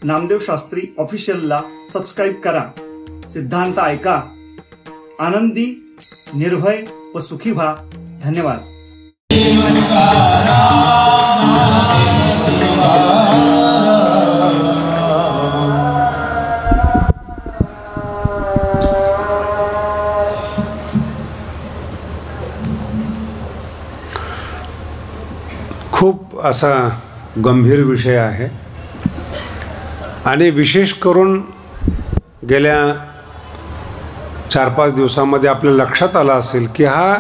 Namdev Shastri ऑफिशियलला subscribe करा. सिद्धांत ऐका, आनंदी, निर्भय व सुखी व्हा. धन्यवाद. खूप असा गंभीर विषय आहे आणि विशेष करून गेल्या 4-5 दिवसांमध्ये आपल्या लक्षात आलं असेल की हा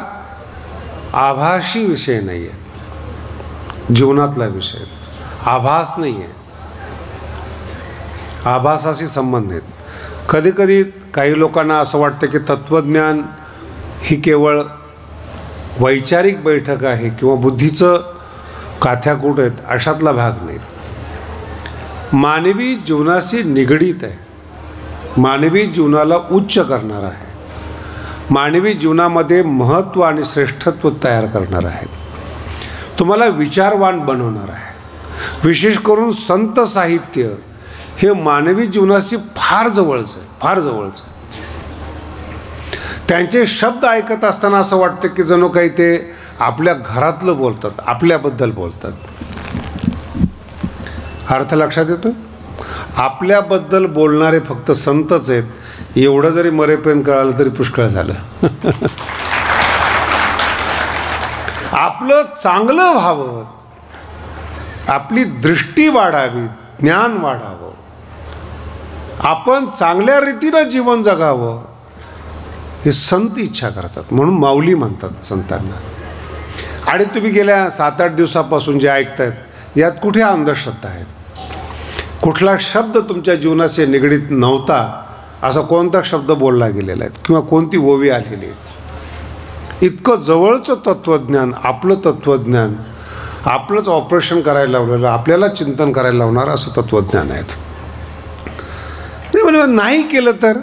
आभासी विषय नाही आहे, जीवनातला विषय. आभास नाही आहे, आभासाशी संबंध आहेत. कधीकधी काही लोकांना असं वाटतं की तत्त्वज्ञान ही केवळ वैचारिक बैठक आहे किंवा बुद्धीचं काथ्याकूट आहेत, अशातला भाग नाही. मानवी जीवनाशी निगडीत आहे, मानवी जीवनाला उच्च करणार आहे, मानवी जीवनामध्ये महत्त्व आणि श्रेष्ठत्व तयार करणार आहेत, तुम्हाला विचारवान बनवणार आहे. विशेष करून संत साहित्य हे मानवी जीवनाशी फार जवळचं आहे, फार जवळचं. त्यांचे शब्द ऐकत असताना असं वाटतं की जणू काही ते आपल्या घरातलं बोलतात, आपल्याबद्दल बोलतात. अर्थ लक्षात येतो? आपल्याबद्दल बोलणारे फक्त संतच आहेत, एवढं जरी मरेपर्यंत कळालं तरी पुष्कळ झालं. आपलं चांगलं व्हावं, आपली दृष्टी वाढावी, ज्ञान वाढावं, आपण चांगल्या रीतीनं जीवन जगावं, हे संत इच्छा करतात. म्हणून माऊली म्हणतात संतांना. आणि तुम्ही गेल्या 7-8 दिवसापासून जे ऐकतायत यात कुठे अंधश्रद्धा आहेत? कुठला शब्द तुमच्या जीवनाशी निगडीत नव्हता असा कोणता शब्द बोलला गेलेला आहे किंवा कोणती ओवी आलेली आहे? इतकं जवळचं तत्त्वज्ञान, आपलं तत्त्वज्ञान, आपलंच ऑपरेशन करायला लावलेलं, आपल्याला चिंतन करायला लावणार असं तत्त्वज्ञान आहेत. नाही केलं तर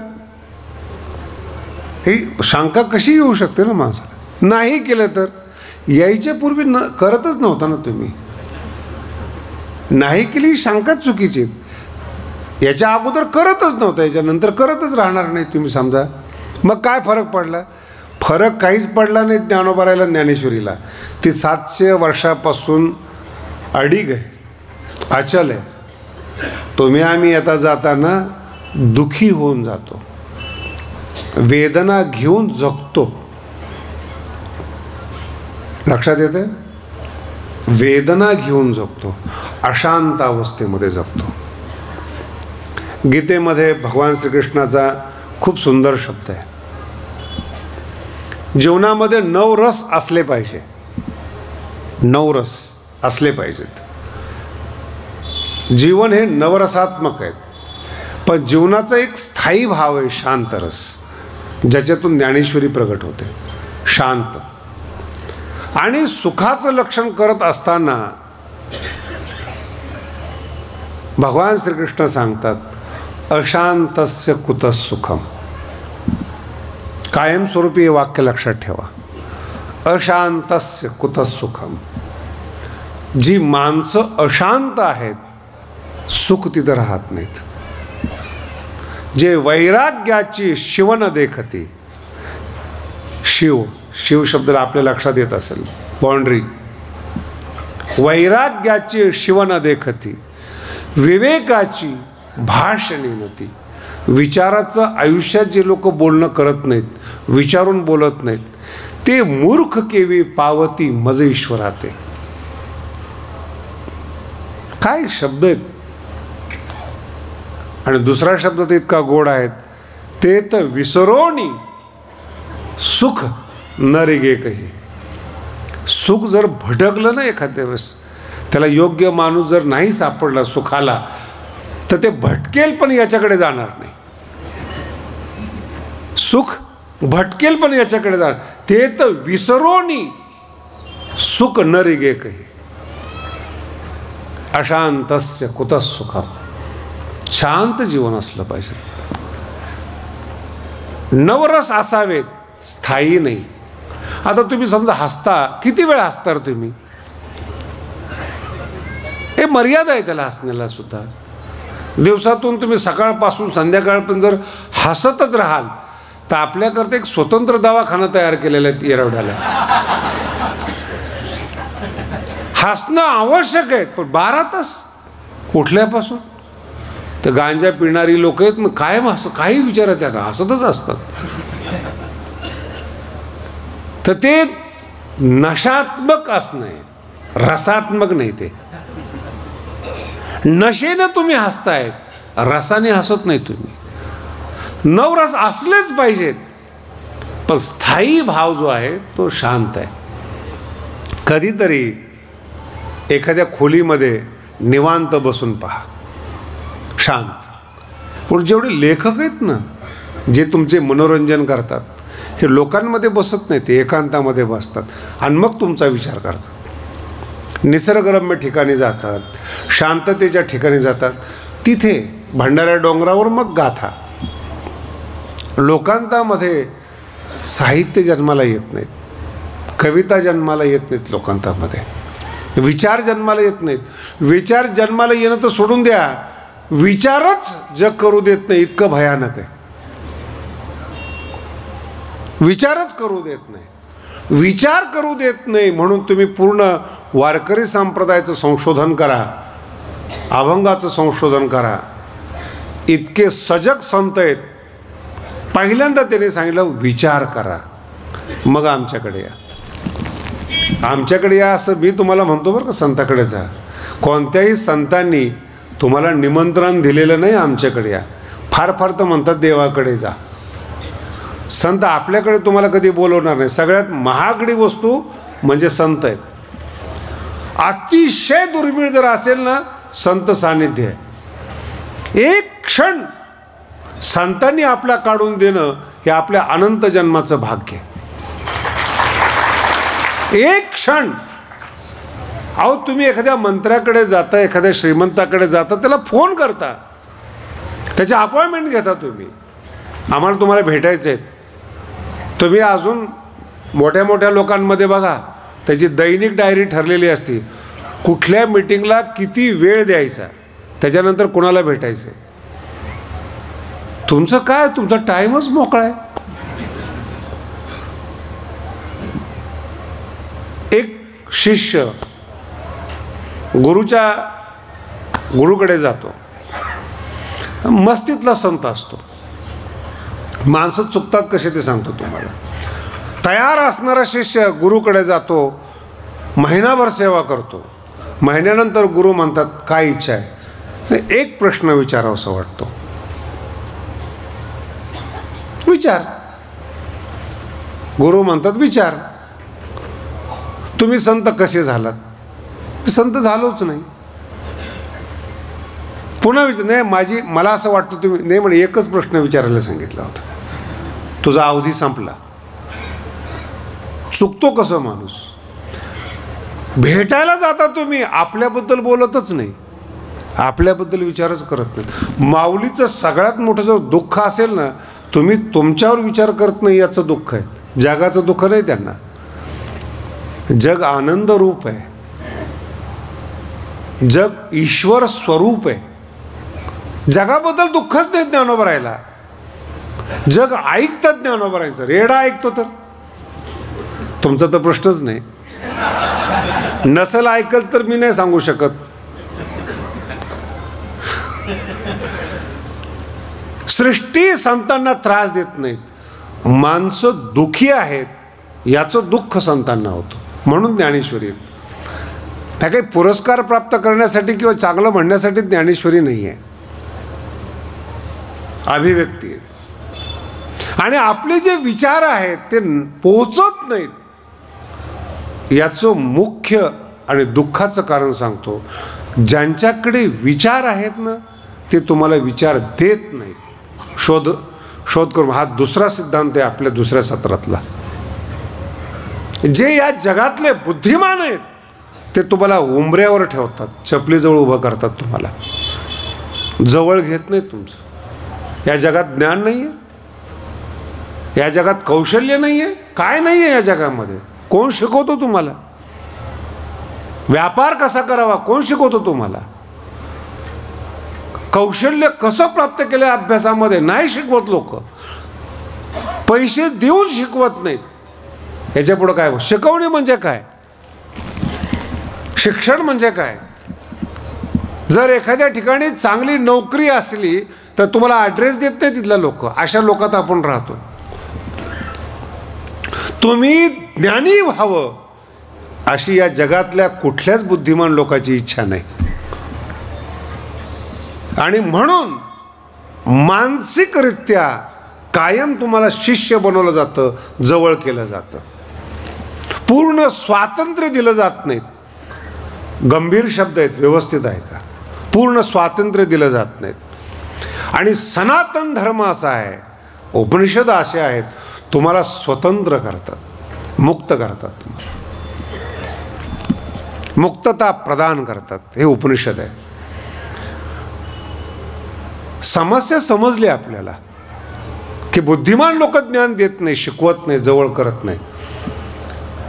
ही शंका कशी येऊ शकते ना माणसाला? नाही केलं तर यायच्या पूर्वी करतच नव्हता ना तुम्ही. नाही केली शंकाच चुकीची. याच्या अगोदर करतच नव्हता, याच्यानंतर करतच राहणार नाही तुम्ही समजा. मग काय फरक पडला? फरक काहीच पडला नाही ज्ञानोबारायला, ज्ञानेश्वरीला. ती 700 वर्षापासून अडीग आहे, अचल आहे. तुम्ही आम्ही आता जाताना दुखी होऊन जातो, वेदना घेऊन जगतो. लक्षात येते? वेदना घेऊन जगतो, अशांत अवस्थेमध्ये जगतो. गीतेमध्ये भगवान श्रीकृष्णाचा खूप सुंदर शब्द आहे. जीवनामध्ये 9 रस असले पाहिजे, 9 रस असले पाहिजेत. जीवन हे नवरसात्मक आहे, पण जीवनाचा एक स्थायी भाव आहे शांत रस, ज्याच्यातून ज्ञानेश्वरी प्रगट होते. शांत आणि सुखाचं लक्षण करत असताना भगवान श्रीकृष्ण सांगतात अशांतस्य कुतः सुखम. कायमस्वरूपी हे वाक्य लक्षात ठेवा. अशांतस्य कुतः सुखम. जी माणसं अशांत आहेत सुख तिथं राहत नाहीत. जे वैराग्याची शिव न देखती, शिव शिव शब्दाला आपल्या लक्षात येत असेल, बाउंड्री. वैराग्याची शिव न देखती, विवेकाची भाषणे नती. विचाराचं आयुष्यात जे लोक बोलणं करत नाहीत, विचारून बोलत नाहीत, ते मूर्ख केवी पावती मज ईश्वराते. काय शब्द आहेत! आणि दुसरा शब्द तर इतका गोड आहेत, ते तर विसरोनी सुख नरिगे कही. सुख जर भटकलं ना एखाद्या वेळेस, त्याला योग्य माणूस जर नाही सापडला सुखाला, तर ते भटकेल पण याच्याकडे जाणार नाही. सुख भटकेल पण याच्याकडे जाणार. ते तर विसरोनी सुख नरिगे कही. अशांतस्य कुतः सुखम. शांत जीवन असलं पाहिजे. नवरस असावेत, स्थायी नाही. आता तुम्ही समजा हसता, किती वेळ हसता तुम्ही? हे मर्यादा आहे त्याला हसण्याला सुद्धा. दिवसातून तुम्ही सकाळपासून संध्याकाळपर्यंत जर हसतच राहाल तर आपल्याकरता एक स्वतंत्र दवाखाना तयार केलेला आहे येरवड्याला. हसणं आवश्यक आहे, पण 12 तास उठल्यापासून. तर गांजा पिणारी लोक आहेत ना, कायम हसत, काही विचारात त्यांना हसतच असतात. तर ते नशात्मक असणं आहे, रसात्मक नाही. ते नशेनं तुम्ही हसताय, रसाने हसत नाही तुम्ही. नवरस असलेच पाहिजेत, पण स्थायी भाव जो आहे तो शांत आहे. कधीतरी एखाद्या खोलीमध्ये निवांत बसून पहा, शांत. पण जेवढे लेखक आहेत ना, जे तुमचे मनोरंजन करतात, हे लोकांमध्ये बसत नाही, ते एकांतामध्ये बसतात आणि मग तुमचा विचार करतात. निसर्गरम्य ठिकाणी जातात, शांततेच्या ठिकाणी जातात, तिथे भंडाऱ्या डोंगरावर मग गाथा. लोकांतामध्ये साहित्य जन्माला येत नाहीत, कविता जन्माला येत नाहीत, लोकांतामध्ये विचार जन्माला येत नाहीत. विचार जन्माला येणं तर सोडून द्या, विचारच जग करू देत नाही, इतकं भयानक आहे. विचारच करू देत नाही, विचार करू देत नाही. म्हणून तुम्ही पूर्ण वारकरी संप्रदायाचं संशोधन करा, अभंगाचं संशोधन करा. इतके सजग संत आहेत. पहिल्यांदा त्याने सांगितलं विचार करा, मग आमच्याकडे या. आमच्याकडे या असं मी तुम्हाला म्हणतो बरं का, संताकडे जा. कोणत्याही संतांनी तुम्हाला निमंत्रण दिलेलं नाही आमच्याकडे या. फार फार तर म्हणतात देवाकडे जा. संत आपल्याकडे तुम्हाला कधी बोलवणार नाही. सगळ्यात महागडी वस्तू म्हणजे संत आहेत. अतिशय दुर्मिळ जर असेल ना, संत सानिध्य आहे. एक क्षण संतांनी आपला काढून देणं हे आपल्या अनंत जन्माचं भाग्य. एक क्षण. अहो, तुम्ही एखाद्या मंत्र्याकडे जाता, एखाद्या श्रीमंताकडे जाता, त्याला फोन करता, त्याची अपॉइंटमेंट घेता तुम्ही, आम्हाला तुम्हाला भेटायचं आहे. तुम्ही अजून मोठ्या मोठ्या लोकांमध्ये बघा, त्याची दैनिक डायरी ठरलेली असते, कुठल्या मीटिंगला किती वेळ द्यायचा, त्याच्यानंतर कोणाला भेटायचं. तुमचं काय, तुमचा टाईमच मोकळा आहे. एक शिष्य गुरुकडे जातो, मस्तीतला संत असतो. माणसं चुकतात कसे ते सांगतो तुम्हाला. तयार असणारा शिष्य गुरुकडे जातो, महिनाभर सेवा करतो. महिन्यानंतर गुरु म्हणतात काय इच्छा आहे. एक प्रश्न विचारावासा वाटतो, विचार. गुरु म्हणतात विचार. तुम्ही संत कसे झालात. संत झालोच नाही. पुन्हा विचार. नाही, मला असं वाटतं तुम्ही नाही म्हणे. एकच प्रश्न विचारायला सांगितला होता, तुझा अवधी संपला. चुकतो कसं माणूस. भेटायला जाता तुम्ही, आपल्याबद्दल बोलतच नाही, आपल्याबद्दल विचारच करत नाही. माऊलीचं सगळ्यात मोठं जर दुःख असेल ना, तुम्ही तुमच्यावर विचार करत नाही याचं दुःख आहे. जगाचं दुःख नाही त्यांना. जग आनंद रूप आहे, जग ईश्वर स्वरूप आहे. जगाबद्दल दुःखच नाही ज्ञानोबरायला. जग ऐकतात ज्ञानोबरायचं. रेडा ऐकतो तर तुमचा तर प्रश्नच नाही. नसेल ऐकल तर मी नाही सांगू शकत. सृष्टी संतांना त्रास देत नाहीत. माणसं दुखी आहेत याचं दुःख संतांना होतं. म्हणून ज्ञानेश्वरी त्या काही पुरस्कार प्राप्त करण्यासाठी किंवा चांगलं म्हणण्यासाठी ज्ञानेश्वरी नाही आहे, अभिव्यक्ती आहे. आणि आपले जे विचार आहेत ते पोचत नाहीत याचं मुख्य आणि दुःखाचं कारण सांगतो. ज्यांच्याकडे विचार आहेत ना, ते तुम्हाला विचार देत नाहीत. शोध करून. हा दुसरा सिद्धांत आहे आपल्या दुसऱ्या सत्रातला. जे या जगातले बुद्धिमान आहेत ते तुम्हाला उंबऱ्यावर ठेवतात, चपलीजवळ उभं करतात, तुम्हाला जवळ घेत नाहीत. तुमचं या जगात ज्ञान नाही आहे, या जगात कौशल्य नाही आहे, काय नाही आहे या जगामध्ये. कोण शिकवतो तुम्हाला व्यापार कसा करावा? कोण शिकवतो तुम्हाला? कौशल्य कसं प्राप्त केलं अभ्यासामध्ये नाही शिकवत लोक. पैसे देऊन शिकवत नाहीत. याच्या पुढे काय? शिकवणे म्हणजे काय? शिक्षण म्हणजे काय? जर एखाद्या ठिकाणी चांगली नोकरी असली तर तुम्हाला ॲड्रेस देत नाही तिथल्या लोक. अशा लोकात आपण राहतो. तुम्ही ज्ञानी व्हावं अशी या जगातल्या कुठल्याच बुद्धिमान लोकांची इच्छा नाही. आणि म्हणून मानसिकरित्या कायम तुम्हाला शिष्य बनवलं जातं, जवळ केलं जातं. पूर्ण स्वातंत्र्य दिलं जात नाहीत. गंभीर शब्द आहेत, व्यवस्थित आहे का? पूर्ण स्वातंत्र्य दिलं जात नाहीत. आणि सनातन धर्म असा आहे, उपनिषद असे आहेत, तुम्हाला स्वतंत्र करतात, मुक्त करतात. तुम्हाला मुक्तता प्रदान करतात. हे उपनिषद आहे. समस्या समजली आपल्याला की बुद्धिमान लोक ज्ञान देत नाही, शिकवत नाही, जवळ करत नाही.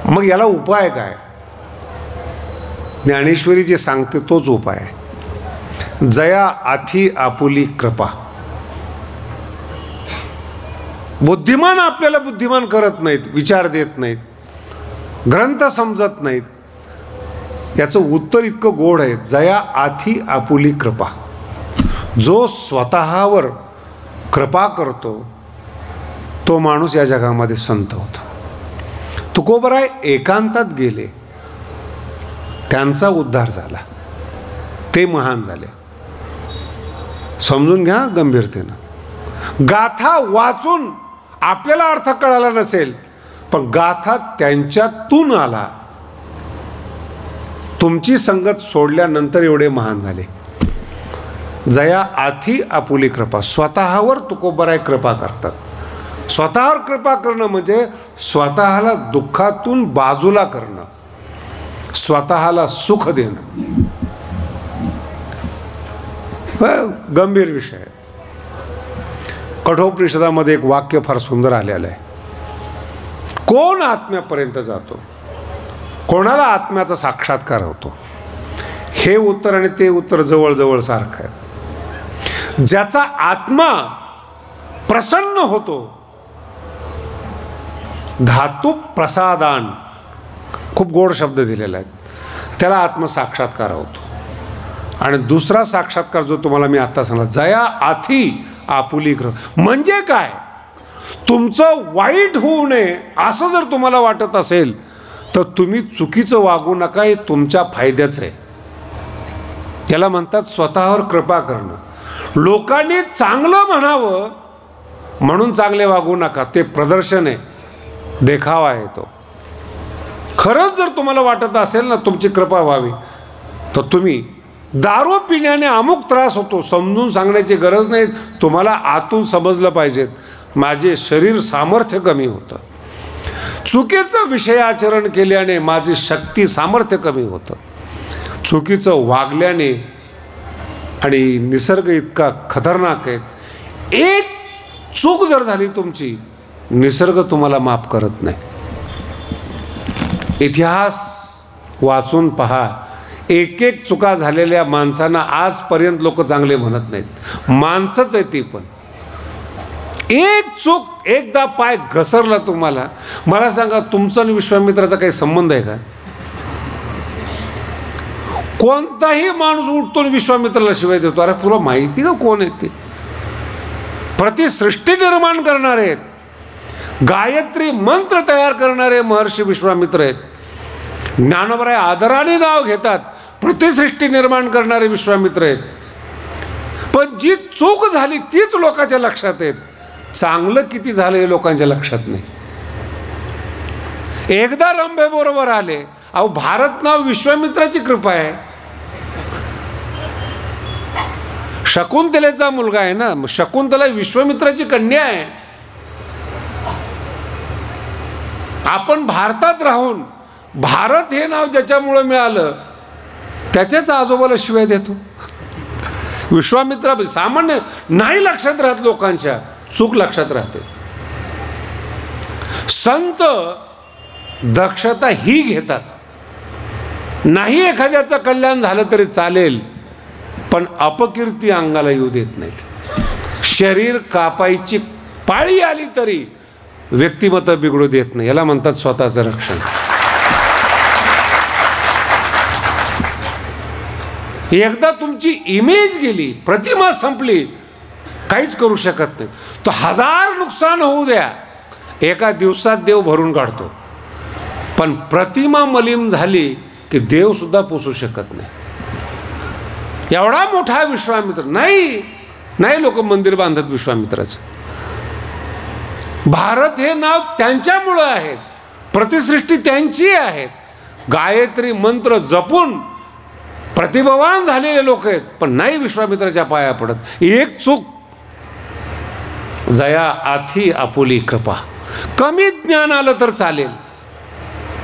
मग याला उपाय काय? ज्ञानेश्वरी जे सांगते तोच उपाय आहे. जया आथी आपुली कृपा. बुद्धिमान आपल्याला बुद्धिमान करत नाहीत, विचार देत नाहीत, ग्रंथ समजत नाहीत. याचं उत्तर इतकं गोड आहे. जया आथी आपुली कृपा. जो स्वतःवर कृपा करतो तो माणूस या जगामध्ये संत होतो. तुकोबराय एकांतात गेले, त्यांचा उद्धार झाला, ते महान झाले. समजून घ्या गंभीरतेनं. गाथा वाचून आपल्याला अर्थ कळाला नसेल, पण गाथा त्यांच्यातून आला. तुमची संगत सोडल्यानंतर एवढे महान झाले. जया आथी आपुली कृपा. स्वतःवर तुकोबराय कृपा करतात. स्वतःवर कृपा करणं म्हणजे स्वतःला दुःखातून बाजूला करणं, स्वतःला सुख देणं. गंभीर विषय आहे. कठोपनिषदामध्ये एक वाक्य फार सुंदर आलेलं आहे. कोण आत्म्यापर्यंत जातो? कोणाला आत्म्याचा साक्षात्कार होतो? हे उत्तर आणि ते उत्तर जवळजवळ सारखं आहे. ज्याचा आत्मा प्रसन्न होतो, धातू प्रसादान, खूप गोड शब्द दिलेला आहे, त्याला आत्मसाक्षात्कार होतो. आणि दुसरा साक्षात्कार जो तुम्हाला मी आता सांगला, जया आथी आपुली कृपा, म्हणजे काय? तुमचं वाईट होऊ नये असं जर तुम्हाला वाटत असेल तर तुम्ही चुकीचं वागू नका. हे तुमच्या फायद्याचं आहे. त्याला म्हणतात स्वतःवर कृपा करणं. लोकांनी चांगलं म्हणावं म्हणून चांगले वागू नका. ते प्रदर्शन आहे, देखावा आहे तो. खरंच जर तुम्हाला वाटत असेल ना तुमची कृपा व्हावी, तर तुम्ही दारू पिण्याने अमुक त्रास होतो समजून सांगण्याची गरज नाही. तुम्हाला आतून समजलं पाहिजेत, माझे शरीर सामर्थ्य कमी होतं. चुकीचं विषयाचरण केल्याने माझी शक्ती सामर्थ्य कमी होतं. चुकीचं वागल्याने, आणि निसर्ग इतका खतरनाक आहे, एक चूक जर झाली तुमची, निसर्ग तुम्हाला माफ करत नाही. इतिहास वाचून पहा. एक एक चुका झालेल्या माणसांना आजपर्यंत लोक चांगले म्हणत नाहीत. माणसंच आहे ती. पण एक चूक, एकदा पाय घसरला तुम्हाला, मला सांगा तुमचा आणि विश्वामित्राचा काही संबंध आहे का? कोणताही माणूस उठतो आणि विश्वामित्राला शिवाय देतो. अरे तुला माहिती का कोण आहे ते? प्रतिसृष्टी निर्माण करणारे आहेत, गायत्री मंत्र तयार करणारे महर्षी विश्वामित्र आहेत. ज्ञानोबराय आदराने नाव घेतात, प्रतिसृष्टी निर्माण करणारे विश्वामित्र आहेत. पण जी चूक झाली तीच लोकांच्या लक्षात आहेत. चांगलं किती झालं हे लोकांच्या लक्षात नाही. एकदा रंभेबरोबर आले. अहो भारत नाव विश्वामित्राची कृपा आहे. शकुंतलेचा मुलगा आहे ना, शकुंतला विश्वामित्राची कन्या आहे. आपण भारतात राहून भारत हे नाव ज्याच्यामुळे मिळालं त्याच्याच आजोबाला शिवाय देतो. विश्वामित्रा सामान्य नाही लक्षात राहत लोकांच्या, चूक लक्षात राहते. संत दक्षता ही घेतात. नाही एखाद्याचं कल्याण झालं तरी चालेल, पण अपकीर्ती अंगाला येऊ देत नाहीत. शरीर कापायची पाळी आली तरी व्यक्तिमत्व बिघडू देत नाही. याला म्हणतात स्वतःचं रक्षण. एकदा तुमची इमेज गेली, प्रतिमा संपली, काहीच करू शकत नाही. तो 1000 नुकसान होऊ द्या, एका दिवसात देव भरून काढतो. पण प्रतिमा मलिन झाली की देव सुद्धा पोचू शकत नाही. एवढा मोठा विश्वामित्र नाही लोक मंदिर बांधत विश्वामित्राचं. भारत हे नाव त्यांच्यामुळं आहेत, प्रतिसृष्टी त्यांची आहेत. गायत्री मंत्र जपून प्रतिभावान झालेले लोक आहेत, पण नाही विश्वामित्राच्या पाया पडत. एक चूक, जया आथी आपुली कृपा. कमी ज्ञान आलं तर चालेल,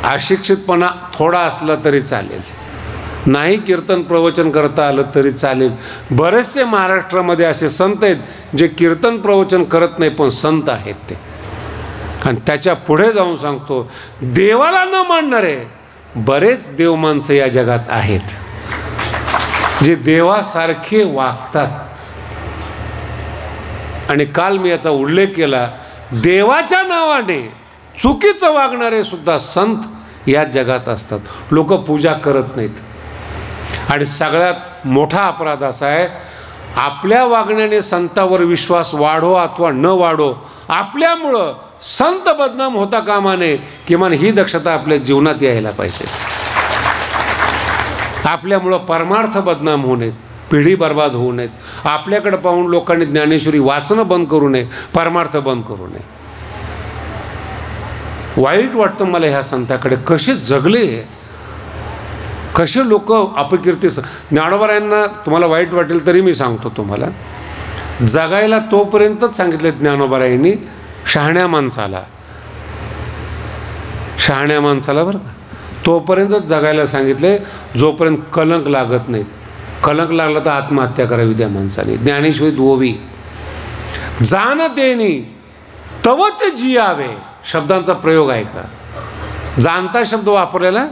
अशिक्षितपणा थोडा असला तरी चालेल, नाही कीर्तन प्रवचन करता आलं तरी चालेल. बरेचसे महाराष्ट्रामध्ये असे संत आहेत जे कीर्तन प्रवचन करत नाही पण संत आहेत ते. आणि त्याच्या पुढे जाऊन सांगतो, देवाला न मानणारे बरेच देव माणसं या जगात आहेत जे देवासारखे वागतात. आणि काल मी याचा उल्लेख केला, देवाच्या नावाने चुकीचं वागणारे सुद्धा संत या जगात असतात. लोक पूजा करत नाहीत. आणि सगळ्यात मोठा अपराध असा आहे, आपल्या वागण्याने संतावर विश्वास वाढो अथवा न वाढो, आपल्यामुळं संत बदनाम होता कामा नये. किमान ही दक्षता आपल्या जीवनात यायला पाहिजे. आपल्यामुळं परमार्थ बदनाम होऊ नयेत, पिढी बर्बाद होऊ नयेत. आपल्याकडे पाहून लोकांनी ज्ञानेश्वरी वाचणं बंद करू नये, परमार्थ बंद करू नये. वाईट वाटतं मला ह्या संताकडे, कसे जगले, कसे लोक अपकीर्ती. ज्ञानोबारायांना तुम्हाला वाईट वाटेल तरी मी सांगतो, तुम्हाला जगायला तोपर्यंतच सांगितले ज्ञानोबारायांनी शहाण्या माणसाला बरं का, तोपर्यंतच जगायला सांगितले जोपर्यंत कलंक लागत नाहीत. कलंक लागला तर आत्महत्या करावी त्या माणसाने. ज्ञानेश्वरीत ओवी, जाण देणी तवच जियावे, शब्दांचा प्रयोग आहे का? जाणता शब्द वापरलेला,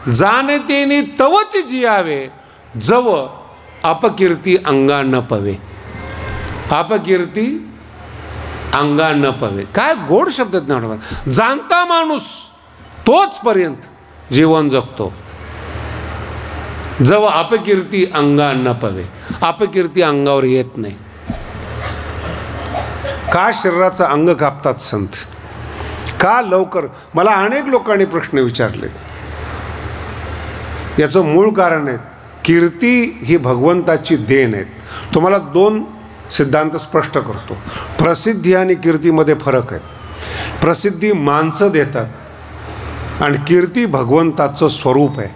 जाण देणी तवच जियावे, जव अपकीर्ती अंगा न पवे. अपकीर्ती अंगा न पवे, काय गोड शब्द ज्ञानोबा. जाणता माणूस तोच पर्यंत जीवन जगतो, जव अपकीर्ती अंगा न पवे. अपकीर्ती अंगावर येत नाही. का शरीराचं अंग कापतात संत, का लवकर? मला अनेक लोकांनी प्रश्न विचारले. याचं मूळ कारण आहे, कीर्ती ही भगवंताची देण आहे. तुम्हाला 2 सिद्धांत स्पष्ट करतो. प्रसिद्धी आणि कीर्तीमध्ये फरक आहे. प्रसिद्धी माणसं देतात आणि कीर्ती भगवंताचं स्वरूप आहे.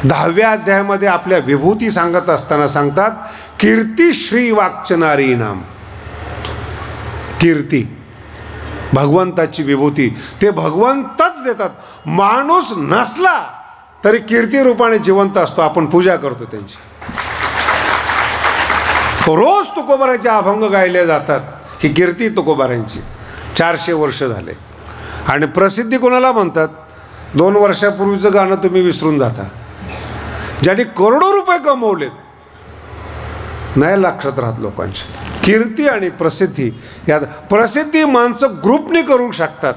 10व्या अध्यायामध्ये आपल्या विभूती सांगत असताना सांगतात, कीर्ती श्री वाक्चनारी नाम. कीर्ती भगवंताची विभूती, ते भगवंतच देतात. माणूस नसला तरी कीर्ती रूपाने जिवंत असतो. आपण पूजा करतो त्यांची. रोज तुकोबाराचे अभंग गायले जातात. ही कीर्ती तुकोबारांची 400 वर्ष झाले. आणि प्रसिद्धी कोणाला म्हणतात? 2 वर्षापूर्वीचं गाणं तुम्ही विसरून जाता. ज्यांनी करोडो रुपये कमवलेत, नाही लक्षात राहत लोकांची. कीर्ती आणि प्रसिद्धी, यात प्रसिद्धी माणसं ग्रुपने करू शकतात,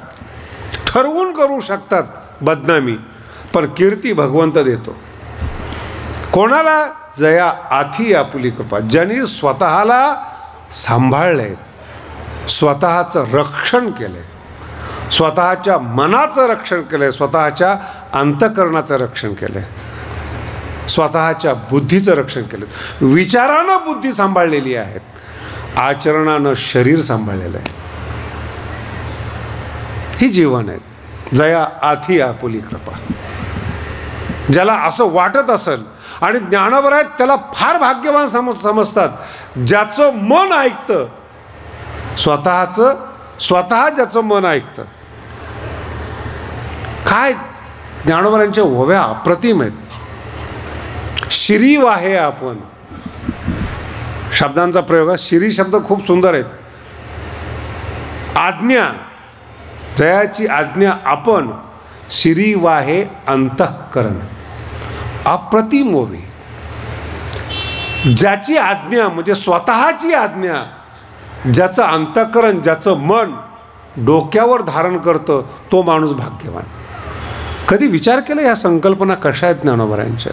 ठरवून करू शकतात बदनामी, पण कीर्ती भगवंत देतो. कोणाला? जया आथी आपुली कृपा. ज्यांनी स्वतःला सांभाळले, स्वतःचं रक्षण केले, स्वतःच्या मनाचं रक्षण केलं, स्वतःच्या अंतःकरणाचं रक्षण केलं, स्वतःच्या बुद्धीचं रक्षण केलं. विचारानं बुद्धी सांभाळलेली आहे, आचरणानं शरीर सांभाळलेलं आहे. ही जीवन आहे. जया आथी आपुली कृपा. ज्याला असं वाटत असेल, आणि ज्ञानोबा आहेत त्याला फार भाग्यवान समजतात, ज्याचं मन ऐकतं, स्वतः ज्याचं मन ऐकतं. काय ज्ञानोबांच्या ओव्या अप्रतिम आहेत. शिरी वाहे आपण, शब्दांचा प्रयोग आहे. शिरी शब्द खूप सुंदर आहेत. आज्ञा, जयाची आज्ञा आपण, शिरी वाहे अंतःकरण. अप्रतिम ओवी. ज्याची आज्ञा म्हणजे स्वतःची आज्ञा, ज्याचं अंतःकरण, ज्याचं मन डोक्यावर धारण करतं, तो माणूस भाग्यवान. कधी विचार केला या संकल्पना कशा आहेत ज्ञानोबरायांच्या?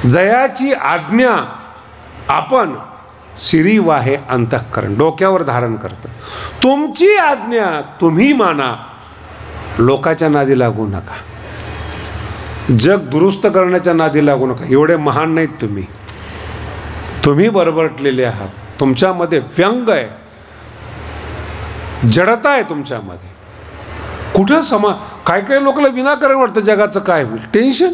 जयाची आज्ञा आपण शिरी वाहे अंतःकरण, डोक्यावर धारण करतं. तुमची आज्ञा तुम्ही माना, लोकाच्या नादी लागू नका, जग दुरुस्त करण्याच्या नादी लागू नका. एवढे महान नाहीत तुम्ही, तुम्ही बरबरटलेले आहात. तुमच्यामध्ये व्यंग आहे, जडता आहे तुमच्यामध्ये. कुठं काय काय लोकांना विनाकारण वाटतं जगाचं काय होईल, टेन्शन,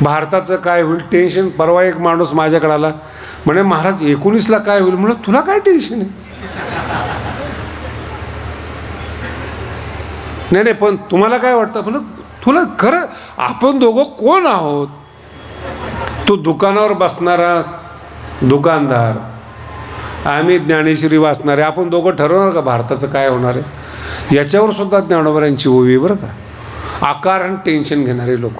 भारताचं काय होईल टेन्शन. परवा एक माणूस माझ्याकडे आला, म्हणे महाराज 19ला काय होईल? म्हणलं तुला काय टेन्शन आहे? नाही पण तुम्हाला काय वाटतं? म्हणलं तुला खरं, आपण दोघं कोण आहोत? तो दुकानावर बसणारा दुकानदार, आम्ही ज्ञानेश्वरी वाचणारे, आपण दोघं ठरवणार का भारताचं काय होणार आहे? याच्यावर सुद्धा ज्ञानोबरांची ओवी बरं का. आकारण टेन्शन घेणारे लोक.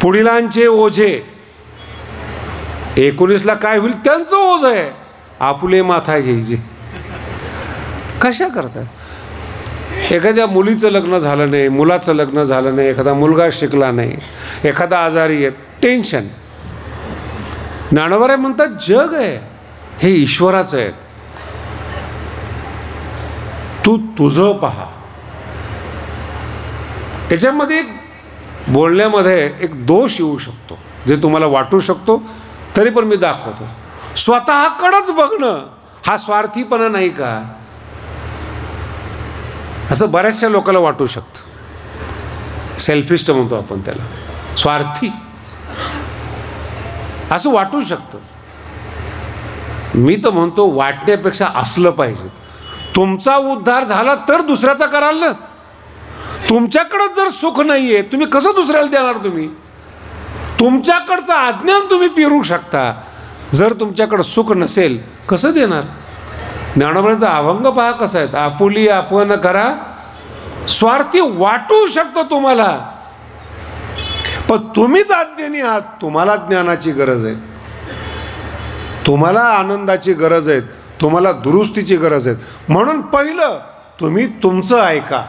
पुढीलांचे ओझे, 19ला काय होईल त्यांचं ओझ आहे, आपले माथा घ्यायचे. कशा करताय? एखाद्या मुलीचं लग्न झालं नाही, मुलाचं लग्न झालं नाही, एखादा मुलगा शिकला नाही, एखादा आजारी आहे, टेन्शन. ज्ञानोबराय म्हणतात जग आहे हे ईश्वराचं आहे, तू तुझं पहा. त्याच्यामध्ये एक बोलण्यामध्ये एक दोष येऊ शकतो, जे तुम्हाला वाटू शकतो, तरी पण मी दाखवतो. स्वतःकडेच बघणं हा स्वार्थीपणा नाही का? असं बऱ्याचशा लोकांना वाटू शकतं. सेल्फिस्ट म्हणतो आपण त्याला, स्वार्थी असं वाटू शकतं. मी तर म्हणतो वाटण्यापेक्षा असलं पाहिजे. तुमचा उद्धार झाला तर दुसऱ्याचा कराल ना. तुमच्याकडं जर सुख नाहीये, तुम्ही कसं दुसऱ्याला देणार? तुम्ही तुमच्याकडचं अज्ञान तुम्ही पिरू शकता, जर तुमच्याकडं सुख नसेल कसं देणार? ज्ञानोबरांचा अभंग पहा कसा आहे. आपुली आपण करा, स्वार्थी वाटू शकतो तुम्हाला, पण तुम्हीच अज्ञानी आहात. तुम्हाला ज्ञानाची गरज आहे, तुम्हाला आनंदाची गरज आहे, तुम्हाला दुरुस्तीची गरज आहे. म्हणून पहिलं तुम्ही तुमचं ऐका.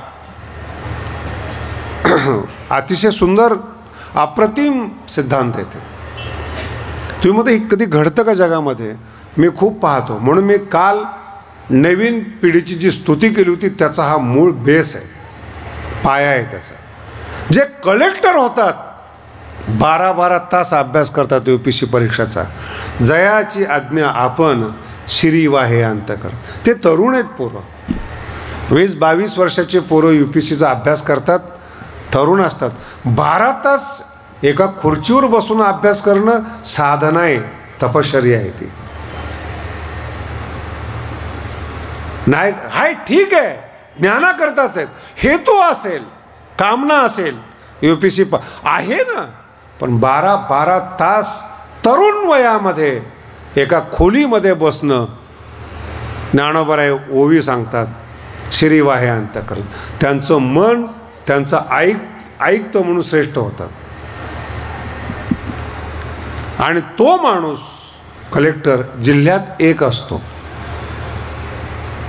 अतिशय सुंदर अप्रतिम सिद्धांत आहे ते. तुम्ही मध्ये कधी घडतं का जगामध्ये? मी खूप पाहतो. म्हणून मी काल नवीन पिढीची जी स्तुती केली होती त्याचा हा मूळ बेस आहे, पाया आहे त्याचा. जे कलेक्टर होतात, 12-12 तास अभ्यास करतात UPSC परीक्षेचा. जयाची आज्ञा आपण शिरी वाहे अंतःकरण. ते तरुण आहेत पोरं, 20-22 वर्षाचे पोरं UPSCचा अभ्यास करतात, तरुण असतात. 12 तास एका खुर्चीवर बसून अभ्यास करणं साधना आहे, तपश्चर्या आहे ती. नाही हाय ठीक आहे, ज्ञानाकरताच आहेत, हेतू असेल, कामना असेल, UPSC आहे ना. पण 12-12 तास तरुण वयामध्ये एका खोलीमध्ये बसणं, ज्ञानोबराय ओवी सांगतात शिरी वाहे अंतःकरण. त्यांचं मन त्यांचं ऐकतं म्हणून श्रेष्ठ होतात. आणि तो माणूस कलेक्टर जिल्ह्यात एक असतो.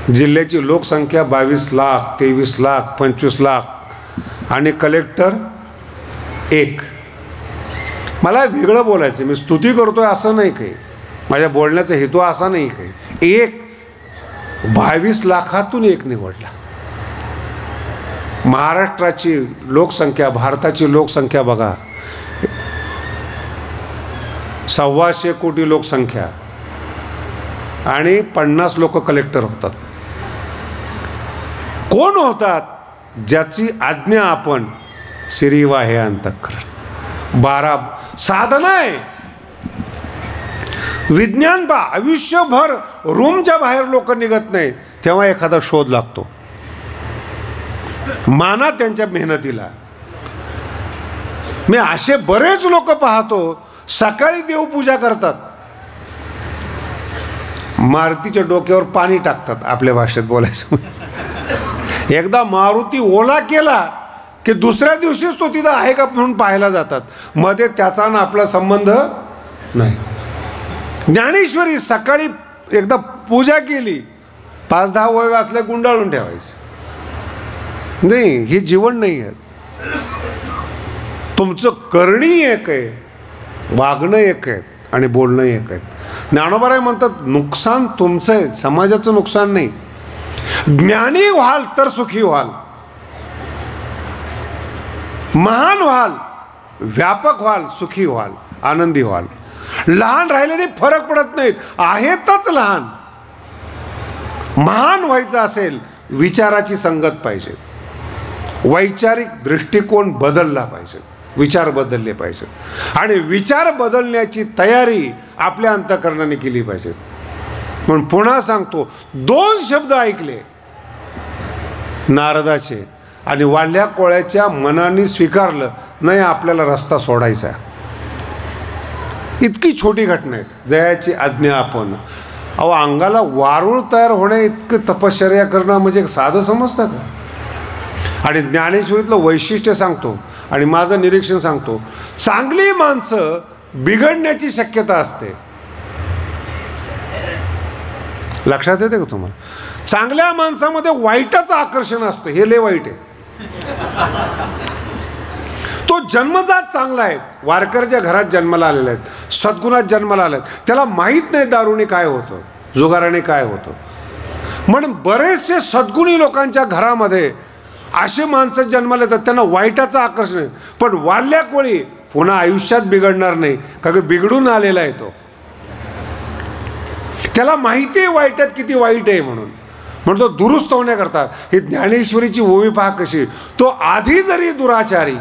जिल्ह्याची लोकसंख्या 22 लाख, 23 लाख, 25 लाख आणि कलेक्टर एक. मला वेगळं बोलायचं, मी स्तुती करतोय असं नाही काही, माझ्या बोलण्याचा हेतू असा नाही काही. एक 22 लाखातून एक निवडला. महाराष्ट्राची लोकसंख्या, भारताची लोकसंख्या बघा, 125 कोटी लोकसंख्या आणि 50 लोक कलेक्टर होतात. कोण होतात? ज्याची आज्ञा आपण शिरी वाहे अंतःकरण. 12 साधना आहे. विज्ञान बा आयुष्यभर रूमच्या बाहेर लोक निघत नाही, तेव्हा एखादा शोध लागतो. माना त्यांच्या मेहनतीला. मी असे बरेच लोक पाहतो, सकाळी देवपूजा करतात, मारुतीच्या डोक्यावर पाणी टाकतात, आपल्या भाषेत बोलायचं. एकदा मारुती ओला केला की दुसऱ्या दिवशीच तो तिथं आहे का म्हणून पाहायला जातात. मध्ये त्याचा ना आपला संबंध नाही. ज्ञानेश्वरी सकाळी एकदा पूजा केली, 5-10 वय वाचले गुंडाळून ठेवायचे. नाही, हे जीवन नाही आहे. तुमचं करणी एक आहे, वागणं एक आहे आणि बोलणं एक आहे. ज्ञानोबाराय म्हणतात नुकसान तुमचं आहे, समाजाचं नुकसान नाही. ज्ञानी व्हाल तर सुखी व्हाल, महान व्हाल, व्यापक व्हाल, सुखी व्हाल, आनंदी व्हाल. लहान राहिल्याने फरक पडत नाहीत, आहेतच लहान. महान व्हायचं असेल विचाराची संगत पाहिजे, वैचारिक दृष्टिकोन बदलला पाहिजे, विचार बदलले पाहिजे आणि विचार बदलण्याची तयारी आपल्या अंतःकरणाने केली पाहिजे. म्हणून पुन्हा सांगतो, 2 शब्द ऐकले नारदाचे आणि वाल्या कोळ्याच्या मनाने स्वीकारलं, नाही आपल्याला रस्ता सोडायचा. इतकी छोटी घटना आहे. जयाची आज्ञा आपण. अहो, अंगाला वारूळ तयार होणे इतकं तपश्चर्या करणं म्हणजे साधं समजतं का? आणि ज्ञानेश्वरीतलं वैशिष्ट्य सांगतो आणि माझं निरीक्षण सांगतो, चांगली माणसं बिघडण्याची शक्यता असते. लक्षात येते का तुम्हाला? चांगल्या माणसामध्ये वाईटाचं आकर्षण असतं, हे लय वाईट आहे. तो जन्मजात चांगला आहे, वारकऱ्याच्या घरात जन्माला आलेला आहे, सद्गुणात जन्माला आला आहे, त्याला माहीत नाही दारूने काय होतं, जुगाराने काय होतं. म्हणून बरेचसे सद्गुणी लोकांच्या घरामध्ये असे माणसं जन्माला येतात, त्यांना वाईटाचं आकर्षण आहे. पण वाल्या कोळी पुन्हा आयुष्यात बिघडणार नाही, कारण बिघडून आलेला आहे तो. त्याला माहिती आहे वाईटात किती वाईट आहे म्हणून तो दुरुस्त होण्याकरता. ही ज्ञानेश्वरीची ओवी पहा कशी. तो आधी जरी दुराचारी,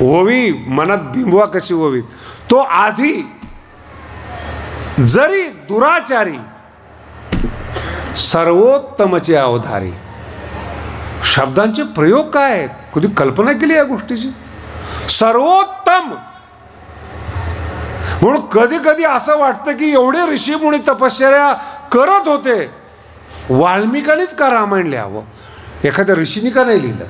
ओवी मनात बिंबवा कशी ओवी, तो आधी जरी दुराचारी सर्वोत्तमचे अवधारी. शब्दांचे प्रयोग काय आहेत, कधी कल्पना केली या गोष्टीची? सर्वोत्तम म्हणून कधी कधी असं वाटतं की एवढे ऋषीमुनी तपश्चर्या करत होते, वाल्मिकांनीच का रामायण लिहावं? एखाद्या ऋषीनी का नाही लिहिलं?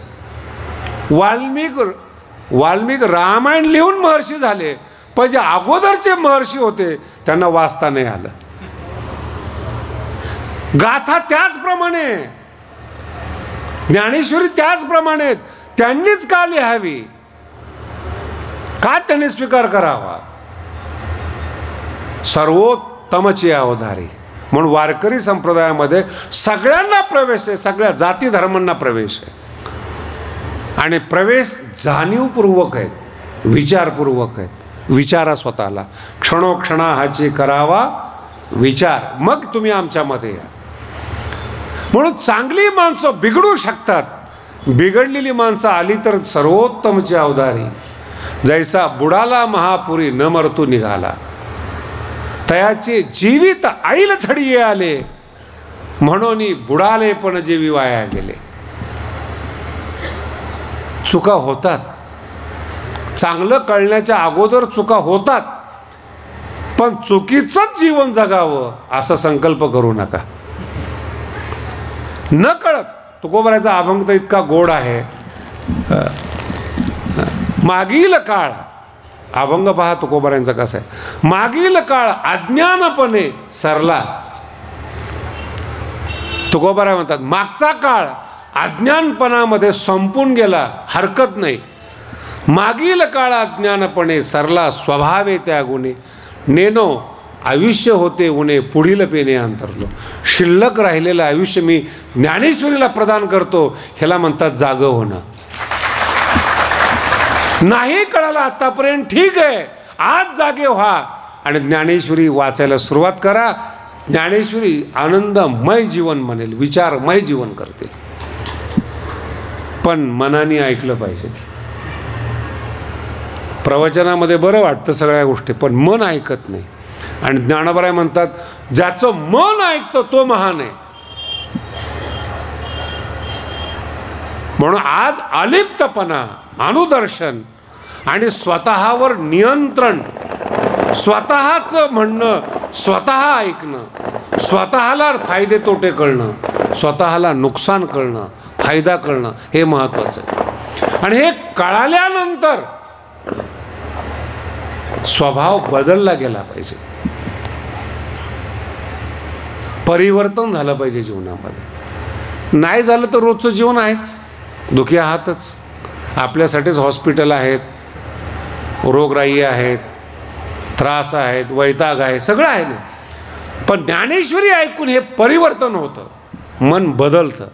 वाल्मिक रामायण लिहून महर्षी झाले, पण जे अगोदरचे महर्षी होते त्यांना वाचता नाही आलं. गाथा त्याचप्रमाणे, ज्ञानेश्वरी त्याचप्रमाणे, त्यांनीच का लिहावी? का त्यांनी स्वीकार करावा? सर्वोत्तमची अवधारी. म्हणून वारकरी संप्रदायामध्ये सगळ्यांना प्रवेश आहे, सगळ्या जाती धर्मांना प्रवेश आहे. आणि प्रवेश जाणीवपूर्वक आहेत, विचारपूर्वक आहेत. विचारा स्वतःला, क्षणोक्षणा हाची करावा विचार, मग तुम्ही आमच्यामध्ये या. म्हणून चांगली माणसं बिघडू शकतात, बिघडलेली माणसं आली तर सर्वोत्तमची अवधारी. जैसा बुडाला महापुरी न मरतू निघाला, तयाचे जीवित आईल थडिये आले, म्हणून बुडाले पण जीवी वाया गेले. चुका होतात, चांगलं कळण्याच्या अगोदर चुका होतात, पण चुकीचंच जीवन जगावं असा संकल्प करू नका. न कळत तुकोबारायचा अभंग तर इतका गोड आहे. मागील काळ, अभंग पहा तुकोबारायांचा कसा आहे. मागील काळ अज्ञानपणे सरला. तुकोबाराय म्हणतात मागचा काळ अज्ञानपणामध्ये संपून गेला, हरकत नाही. मागील काळ अज्ञानपणे सरला, स्वभावे त्या गुणे नेनो आयुष्य होते उणे पुढील पेने अंतरलो. शिल्लक राहिलेलं आयुष्य मी ज्ञानेश्वरीला प्रदान करतो, ह्याला म्हणतात जागं होणं. नाही कळालं आतापर्यंत, ठीक आहे, आज जागे व्हा आणि ज्ञानेश्वरी वाचायला सुरुवात करा. ज्ञानेश्वरी आनंदमय जीवन म्हणेल, विचारमय जीवन करतील. पण मनाने ऐकलं पाहिजे. प्रवचनामध्ये बरं वाटतं सगळ्या गोष्टी, पण मन ऐकत नाही. आणि ज्ञानोबाराय म्हणतात ज्याचं मन ऐकतं तो महान आहे. म्हणून आज अलिप्तपणा, अनुदर्शन आणि स्वतःवर नियंत्रण, स्वतःचं म्हणणं स्वतः ऐकणं, स्वतःला फायदे तोटे कळणं, स्वतःला नुकसान कळणं फायदा कळणं हे महत्त्वाचं आहे. आणि हे कळाल्यानंतर स्वभाव बदलला गेला पाहिजे, परिवर्तन झालं पाहिजे जीवनामध्ये. नाही झालं तर रोजचं जीवन आहेच, दुखी आहातच. आपल्यासाठीच हॉस्पिटल आहेत, रोगराई आहेत, त्रास आहेत, वैताग आहे, सगळं आहे ना. पण ज्ञानेश्वरी ऐकून हे परिवर्तन होतं, मन बदलतं.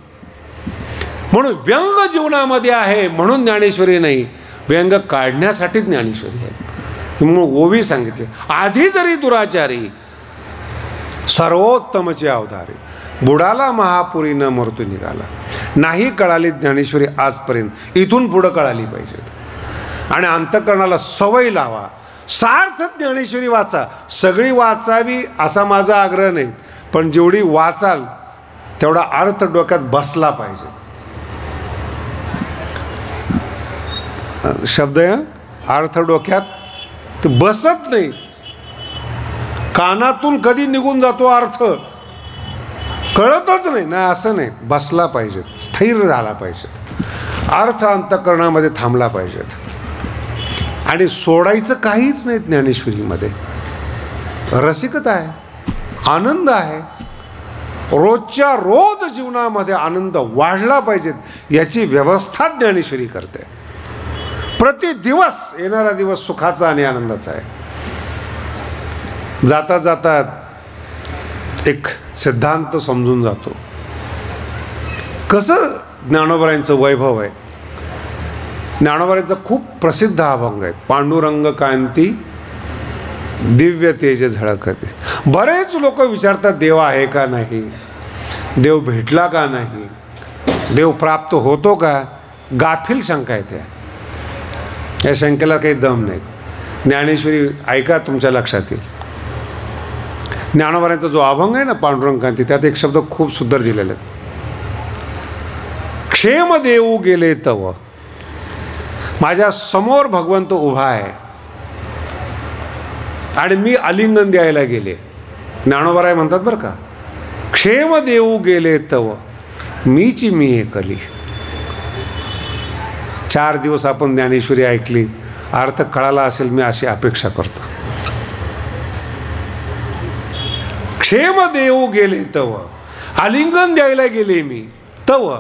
म्हणून व्यंग जीवनामध्ये आहे म्हणून ज्ञानेश्वरी नाही, व्यंग काढण्यासाठी ज्ञानेश्वरी आहे. म्हणून ओवी सांगितले, आधी जरी दुराचारी सर्वोत्तमचे अवधारी, बुडाला महापुरी न मृत्यू निघाला. नाही कळाली ज्ञानेश्वरी आजपर्यंत, इथून पुढं कळाली पाहिजे. आणि अंतःकरणाला सवय लावा, सार्थ ज्ञानेश्वरी वाचा. सगळी वाचावी असा माझा आग्रह नाही, पण जेवढी वाचाल तेवढा अर्थ डोक्यात बसला पाहिजे. शब्द अर्थ डोक्यात तर बसत नाही, कानातून कधी निघून जातो अर्थ कळतच नाही ना. असं नाही, बसला पाहिजे, स्थिर झाला पाहिजेत, अर्थ अंतःकरणामध्ये थांबला पाहिजेत. आणि सोडायचं काहीच नाही ज्ञानेश्वरीमध्ये. रसिकता आहे, आनंद आहे, रोजच्या रोज जीवनामध्ये आनंद वाढला पाहिजेत याची व्यवस्था ज्ञानेश्वरी करते. प्रतिदिवस येणारा दिवस सुखाचा आणि आनंदाचा आहे. जाता जाता एक सिद्धांत समजून जातो. कसं ज्ञानोबरायांचं वैभव आहे. ज्ञानोबरायांचा खूप प्रसिद्ध अभंग आहे, पांडुरंग कांती दिव्य तेज झळकते. बरेच लोक विचारतात देव आहे का नाही, देव भेटला का नाही, देव प्राप्त होतो का. गाफील शंका येते, या शंकेला काही दम नाही. ज्ञानेश्वरी ऐका, तुमच्या लक्षात येईल. ज्ञानोबरायांचा जो अभंग आहे ना पांडुरंग कांती, त्यात एक शब्द खूप सुंदर दिलेले आहेत. क्षेम देऊ गेले तव, माझ्या समोर भगवंत उभा आहे आणि मी आलिंगन द्यायला गेले. ज्ञानोबराय म्हणतात बरं का, क्षेम देऊ गेले तव मीची मी एकली. 4 दिवस आपण ज्ञानेश्वरी ऐकली, अर्थ कळाला असेल मी अशी अपेक्षा करतो. क्षेम देऊ गेले तव, आलिंगन द्यायला गेले मी, तव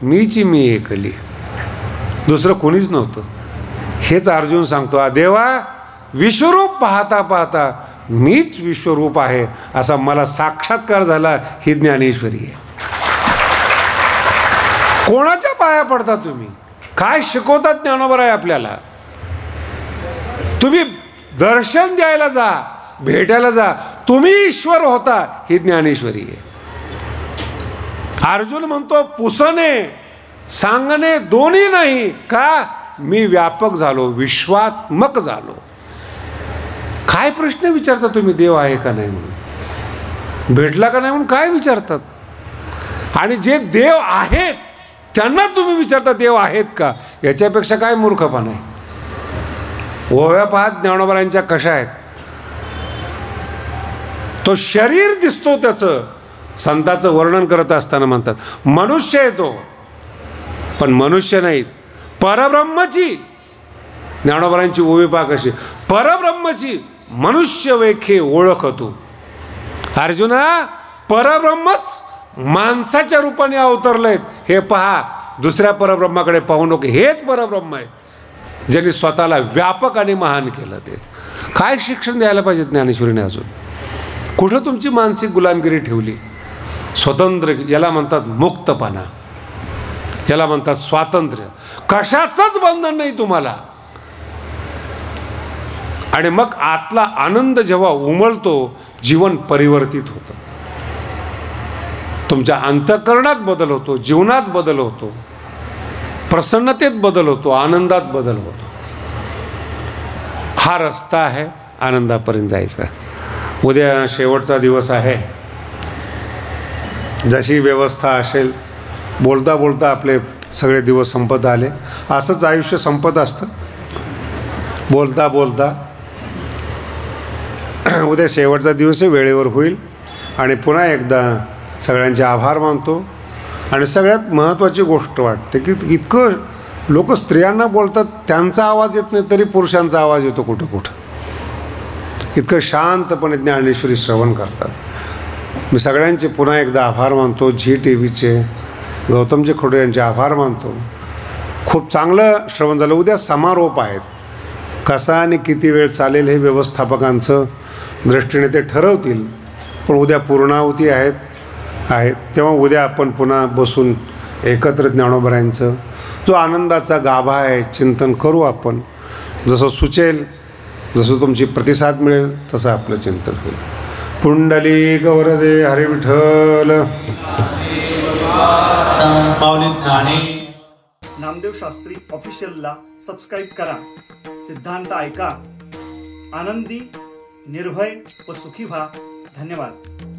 मीची मी एकली. दुसरं कोणीच नव्हतं. हेच अर्जुन सांगतो, देवा विश्वरूप पाहता पाहता मीच विश्वरूप आहे असा मला साक्षात्कार झाला. ही ज्ञानेश्वरी आहे. कोणाच्या पाया पडता तुम्ही, काय शिकवतात ज्ञानोबराय आपल्याला. तुम्ही दर्शन द्यायला जा, भेटायला जा, तुम्ही ईश्वर होता. ही ज्ञानेश्वरी आहे. अर्जुन म्हणतो पुसणे सांगणे दोन्ही नाही का, मी व्यापक झालो, विश्वात्मक झालो. काय प्रश्न विचारता तुम्ही, देव आहे का नाही म्हणून, भेटला का नाही म्हणून काय विचारतात. आणि जे देव आहेत त्यांना तुम्ही विचारता देव आहेत का, याच्यापेक्षा काय मूर्खपणा आहे. ओव्या पाहत ज्ञानोबरायांच्या कशा आहेत. तो शरीर दिसतो त्याचं, संताचं वर्णन करत असताना म्हणतात मनुष्य आहे तो, पण मनुष्य नाहीत, परब्रह्मची. ज्ञानोबरायांची ओवी पहा कशी, परब्रह्मची मनुष्य वेखे ओळखतो. अर्जुना, परब्रह्मच माणसाच्या रूपाने अवतरलेत हे पहा, दुसऱ्या परब्रह्माकडे पाहू नको. हेच परब्रह्म आहेत ज्यांनी स्वतःला व्यापक आणि महान केलं. ते काय शिक्षण द्यायला पाहिजे ज्ञानेश्वरीने. अजून कुठं तुमची मानसिक गुलामगिरी ठेवली. स्वतंत्र, याला म्हणतात मुक्तपणा, याला म्हणतात स्वातंत्र्य. कशाचंच बंधन नाही तुम्हाला. आणि मग आतला आनंद जेव्हा उमलतो, जीवन परिवर्तित होतं. तुमच्या अंतःकरणात बदल होतो, जीवनात बदल होतो, प्रसन्नतेत बदल होतो, आनंदात बदल होतो. हा रस्ता आहे आनंदापर्यंत जायचा. उद्या शेवटचा दिवस आहे. जशी व्यवस्था असेल, बोलता बोलता आपले सगळे दिवस संपत आले. असंच आयुष्य संपत असतं, बोलता बोलता. उद्या शेवटचा दिवस आहे, वेळेवर होईल. आणि पुन्हा एकदा सगळ्यांचे आभार मानतो आणि सगळ्यात महत्त्वाची गोष्ट वाटते की इतकं लोक स्त्रियांना बोलतात, त्यांचा आवाज येत नाही तरी पुरुषांचा आवाज येतो कुठं कुठं. इतकं शांतपणे ज्ञानेश्वरी श्रवण करतात. मी सगळ्यांचे पुन्हा एकदा आभार मानतो. झी TV गौतमजी खोडे यांचे आभार मानतो. खूप चांगलं श्रवण झालं. उद्या समारोप आहेत. कसा आणि किती वेळ चालेल हे व्यवस्थापकांचं दृष्टीने ते ठरवतील. पण उद्या पूर्णाहुती आहेत तेव्हा उद्या आपण पुन्हा बसून एकत्र ज्ञानोबरायांचं जो आनंदाचा गाभा आहे चिंतन करू आपण. जसं सुचेल, जसं तुमची प्रतिसाद मिळेल तसं आपलं चिंतन होईल. पुंडलिक वरदे हरी विठ्ठल. नामदेव शास्त्री ऑफिशियलला सबस्क्राईब करा. सिद्धांत ऐका. आनंदी, निर्भय व सुखी व्हा. धन्यवाद.